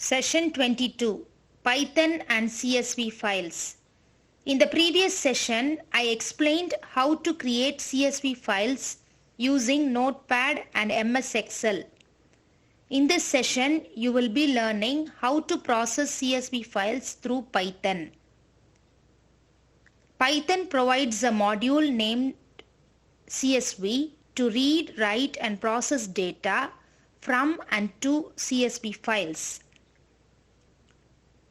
Session 22, Python and CSV files. In the previous session, I explained how to create CSV files using Notepad and MS Excel. In this session, you will be learning how to process CSV files through Python. Python provides a module named CSV to read, write and process data from and to CSV files.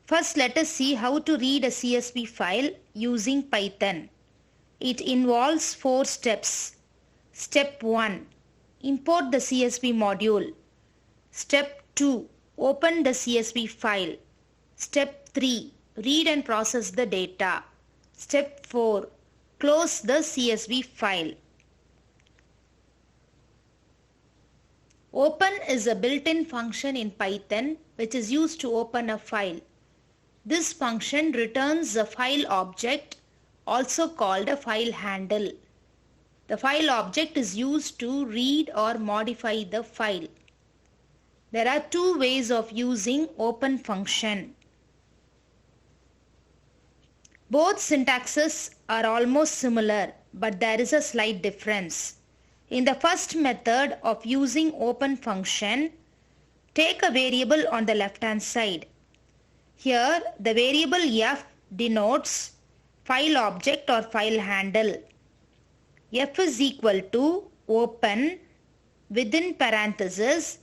First, let us see how to read a CSV file using Python. It involves 4 steps. Step 1. Import the CSV module. Step 2. Open the CSV file. Step 3. Read and process the data. Step 4. Close the CSV file. Open is a built-in function in Python which is used to open a file. This function returns a file object, also called a file handle. The file object is used to read or modify the file. There are 2 ways of using open function. Both syntaxes are almost similar, but there is a slight difference. In the first method of using open function, take a variable on the left-hand side. Here, the variable f denotes file object or file handle. F is equal to open, within parentheses,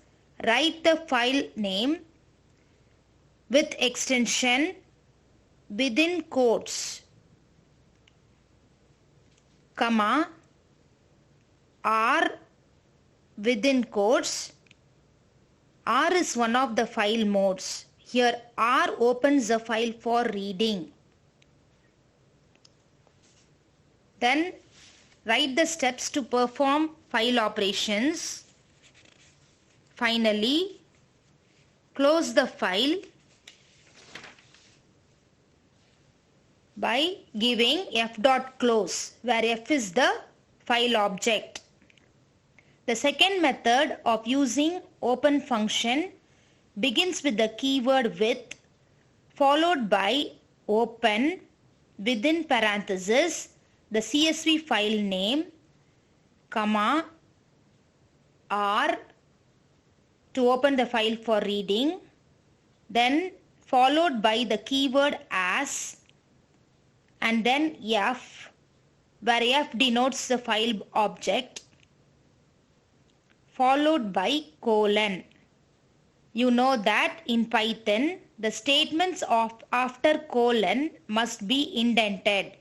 write the file name with extension within quotes, comma, R within quotes. R is one of the file modes. Here R opens the file for reading. Then write the steps to perform file operations. Finally, close the file by giving f.close, where f is the file object. The second method of using open function begins with the keyword with, followed by open, within parentheses, the CSV file name, comma, R to open the file for reading, then followed by the keyword as, and then f, where f denotes the file object, followed by colon. You know that in Python, the statements of after colon must be indented.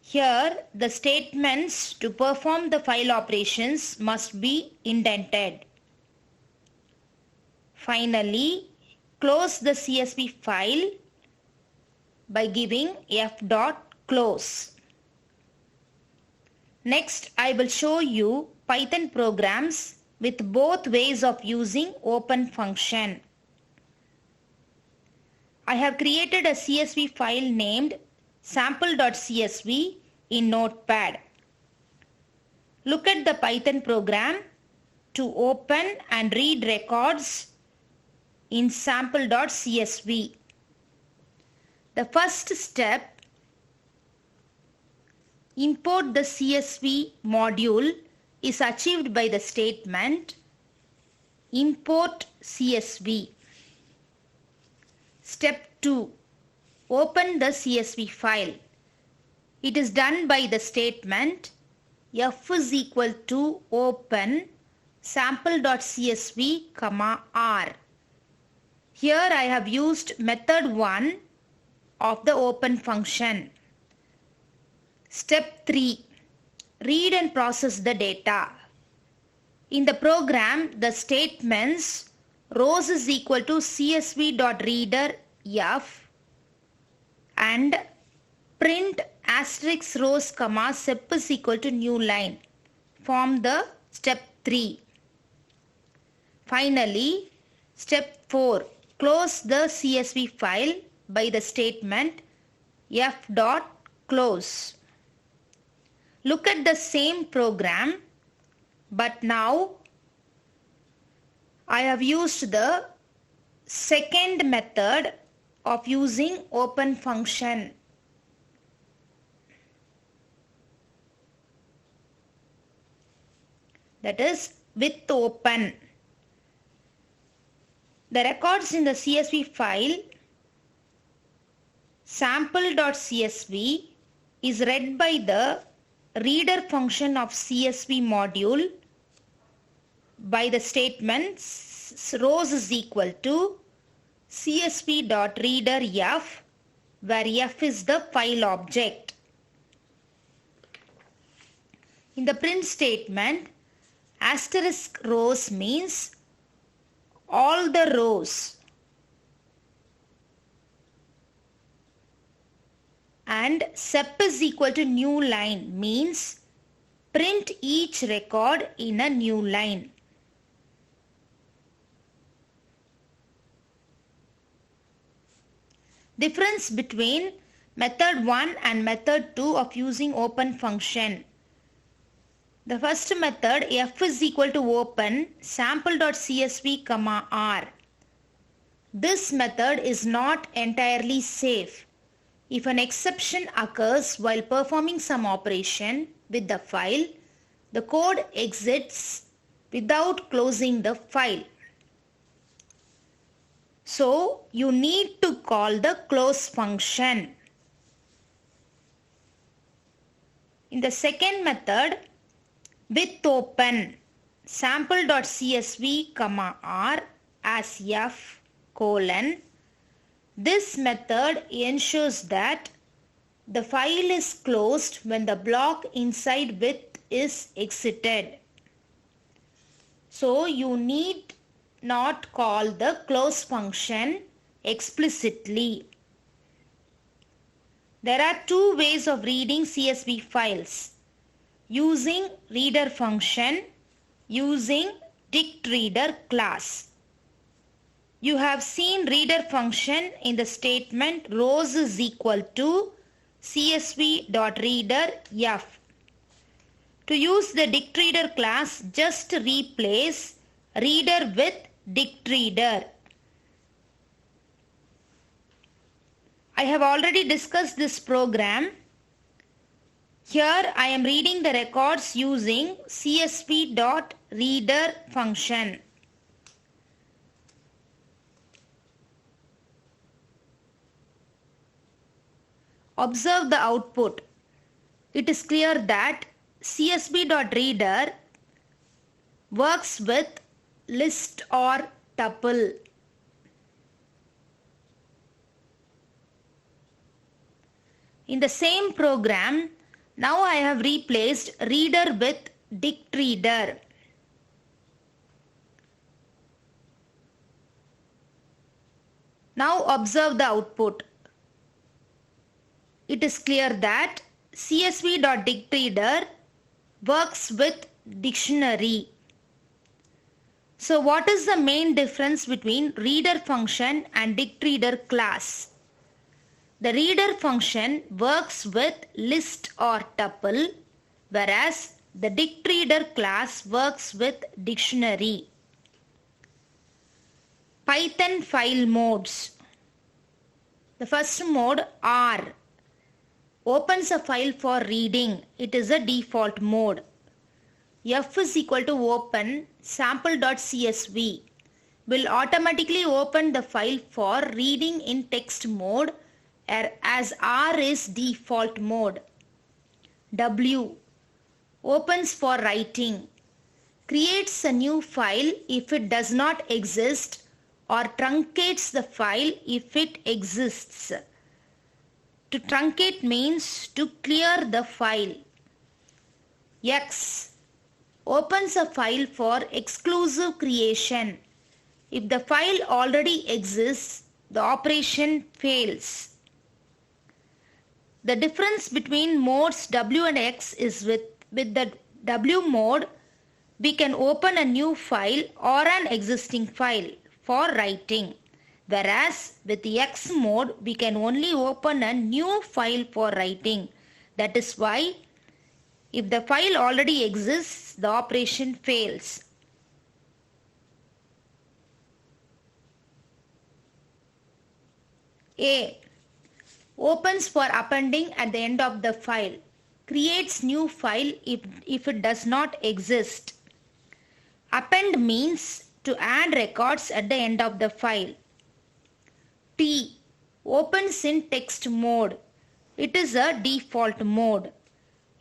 Here, the statements to perform the file operations must be indented. Finally, close the CSV file by giving f.close. Next, I will show you Python programs with both ways of using open function. I have created a CSV file named sample.csv in Notepad. Look at the Python program to open and read records in sample.csv. The first step, import the CSV module, is achieved by the statement import CSV. Step 2. Open the CSV file. It is done by the statement f is equal to open sample.csv, R. Here I have used method 1 of the open function. Step 3. Read and process the data. In the program, the statements rows is equal to csv.reader f and print asterisk rows comma sep is equal to new line form the step 3. Finally, step 4. Close the CSV file by the statement f.close. Look at the same program, but now I have used the second method of using open function. That is with open. The records in the CSV file sample.csv is read by the reader function of CSV module by the statement rows is equal to csv.readerf, where f is the file object. In the print statement, asterisk rows means all the rows, and sep is equal to new line means print each record in a new line. Difference between method 1 and method 2 of using open function. The first method, f is equal to open sample.csv, r. This method is not entirely safe. If an exception occurs while performing some operation with the file, the code exits without closing the file. So, you need to call the close function. In the second method, with open sample.csv, r as f colon, this method ensures that the file is closed when the block inside with is exited. So, you need not call the close function explicitly. There are two ways of reading CSV files: using reader function, using dictReader class. You have seen reader function in the statement rows is equal to csv.readerf. To use the dictReader class, just replace reader with dictReader. I have already discussed this program. Here I am reading the records using csv.reader function. Observe the output. It is clear that csv.reader works with list or tuple. In the same program, now I have replaced reader with dictReader. Now observe the output. It is clear that csv.dictReader works with dictionary. So what is the main difference between reader function and dictReader class? The reader function works with list or tuple, whereas the dictReader class works with dictionary. Python file modes. The first mode, R, opens a file for reading. It is a default mode. F is equal to open sample.csv will automatically open the file for reading in text mode as R is default mode. W opens for writing, creates a new file if it does not exist or truncates the file if it exists. To truncate means to clear the file. X opens a file for exclusive creation. If the file already exists, the operation fails. The difference between modes W and X is with the W mode, we can open a new file or an existing file for writing. Whereas with the X mode, we can only open a new file for writing. That is why if the file already exists, the operation fails. A. Opens for appending at the end of the file. Creates new file if it does not exist. Append means to add records at the end of the file. T. Opens in text mode. It is a default mode.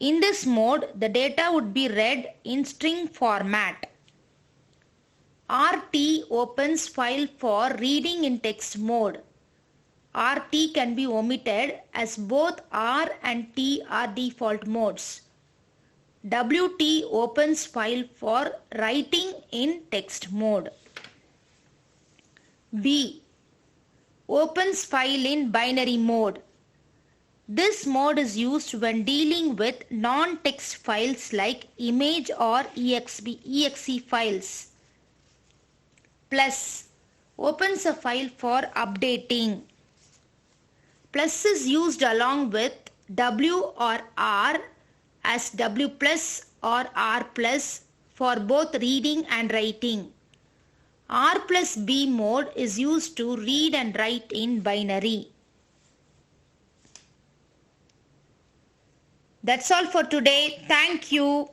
In this mode, the data would be read in string format. RT opens file for reading in text mode. RT can be omitted as both R and T are default modes. WT opens file for writing in text mode. B. Opens file in binary mode. This mode is used when dealing with non-text files like image or exe files. Plus opens a file for updating. Plus is used along with W or R as W plus or R plus for both reading and writing. R plus B mode is used to read and write in binary. That's all for today. Thank you.